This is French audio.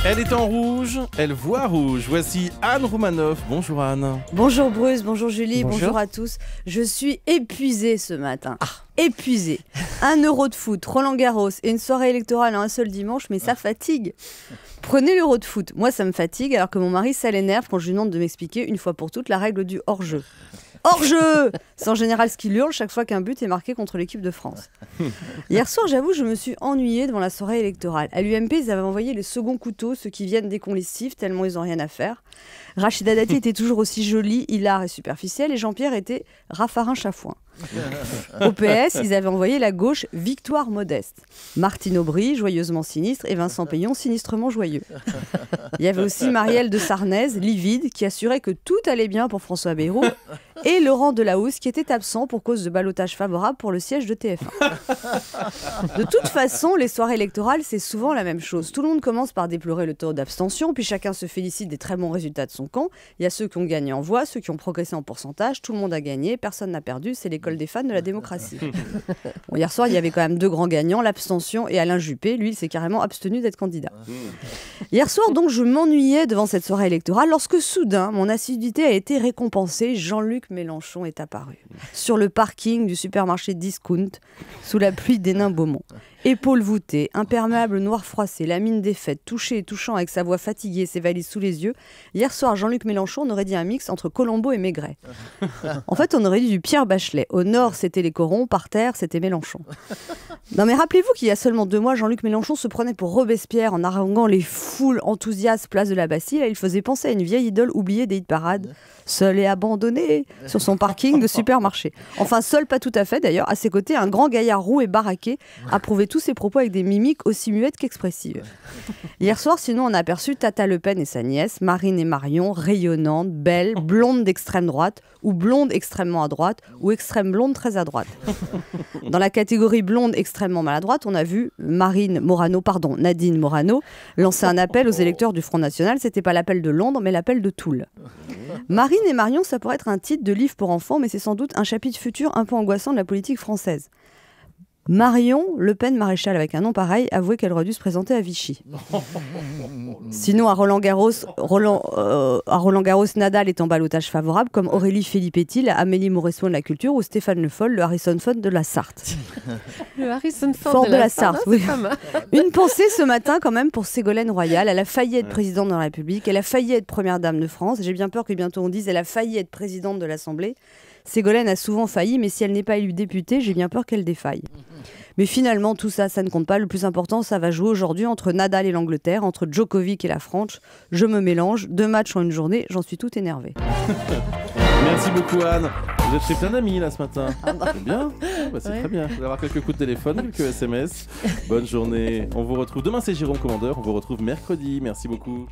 Elle est en rouge, elle voit rouge. Voici Anne Roumanoff. Bonjour Anne. Bonjour Bruce, bonjour Julie, Bonjour. à tous. Je suis épuisée ce matin. Épuisée. 1 euro de foot, Roland Garros et une soirée électorale en un seul dimanche, mais ça fatigue. Prenez l'euro de foot. Moi, ça me fatigue, alors que mon mari, ça l'énerve quand je lui demande de m'expliquer une fois pour toutes la règle du hors-jeu. Hors-jeu! C'est en général ce qu'il hurle chaque fois qu'un but est marqué contre l'équipe de France. Hier soir, j'avoue, je me suis ennuyée devant la soirée électorale. À l'UMP, ils avaient envoyé les seconds couteaux, ceux qui viennent dès qu'on les siffle, tellement ils n'ont rien à faire. Rachida Dati était toujours aussi jolie, hilar et superficielle, et Jean-Pierre était Raffarin Chafouin. Au PS, ils avaient envoyé la gauche Victoire Modeste. Martine Aubry, joyeusement sinistre, et Vincent Payon, sinistrement joyeux. Il y avait aussi Marielle de Sarnez, livide, qui assurait que tout allait bien pour François Bayrou, et Laurent Delahousse, qui était absent pour cause de ballottage favorable pour le siège de TF1. De toute façon, les soirées électorales, c'est souvent la même chose. Tout le monde commence par déplorer le taux d'abstention, puis chacun se félicite des très bons résultats de son camp. Il y a ceux qui ont gagné en voix, ceux qui ont progressé en pourcentage, tout le monde a gagné, personne n'a perdu, c'est l'école des fans de la démocratie. Bon, hier soir, il y avait quand même 2 grands gagnants, l'abstention et Alain Juppé. Lui, il s'est carrément abstenu d'être candidat. Hier soir, donc, je m'ennuyais devant cette soirée électorale lorsque soudain, mon assiduité a été récompensée. Jean-Luc Mélenchon est apparu sur le parking du supermarché Discount, sous la pluie des nains Beaumont. Épaules voûtées, imperméable noir froissé, la mine défaite, touché et touchant avec sa voix fatiguée et ses valises sous les yeux. Hier soir, Jean-Luc Mélenchon, on aurait dit un mix entre Colombo et Maigret. En fait, on aurait dit du Pierre Bachelet. Au nord, c'était les corons, par terre, c'était Mélenchon. Non mais rappelez-vous qu'il y a seulement 2 mois, Jean-Luc Mélenchon se prenait pour Robespierre en haranguant les foules enthousiastes place de la Bastille. Il faisait penser à une vieille idole oubliée des hit-parades, seule et abandonnée sur son parking de supermarché. Enfin, seul pas tout à fait d'ailleurs. À ses côtés, un grand gaillard roux et baraqué approuvait tous ses propos avec des mimiques aussi muettes qu'expressives. Hier soir, sinon, on a aperçu Tata Le Pen et sa nièce, Marine et Marion, rayonnantes, belles, blondes d'extrême droite, ou blondes extrêmement à droite, ou extrême blonde très à droite. Dans la catégorie blonde extrêmement maladroite, on a vu Nadine Morano lancer un appel aux électeurs du Front National. C'était pas l'appel de Londres, mais l'appel de Toul. Marine et Marion, ça pourrait être un titre de livre pour enfants, mais c'est sans doute un chapitre futur un peu angoissant de la politique française. Marion Le Pen maréchal avec un nom pareil, avouait qu'elle aurait dû se présenter à Vichy. Sinon, à Roland Garros, Nadal est en ballottage favorable, comme Aurélie Filippetti, Amélie Mauresmo de la culture, ou Stéphane Le Foll, le Harrison Ford de la Sarthe. Le Harrison Ford de la Sarthe, oui. c'est pas mal. Une pensée ce matin quand même pour Ségolène Royal. Elle a failli être présidente de la République, elle a failli être première dame de France. J'ai bien peur que bientôt on dise elle a failli être présidente de l'Assemblée. Ségolène a souvent failli, mais si elle n'est pas élue députée, j'ai bien peur qu'elle défaille. Mais finalement, tout ça, ça ne compte pas. Le plus important, ça va jouer aujourd'hui entre Nadal et l'Angleterre, entre Djokovic et la France. Je me mélange, 2 matchs en une journée, j'en suis toute énervée. Merci beaucoup Anne. Vous êtes fait plein d'amis là ce matin. C'est bien. C'est très bien. Vous allez avoir quelques coups de téléphone, quelques SMS. Bonne journée. On vous retrouve demain, c'est Jérôme Commandeur. On vous retrouve mercredi. Merci beaucoup.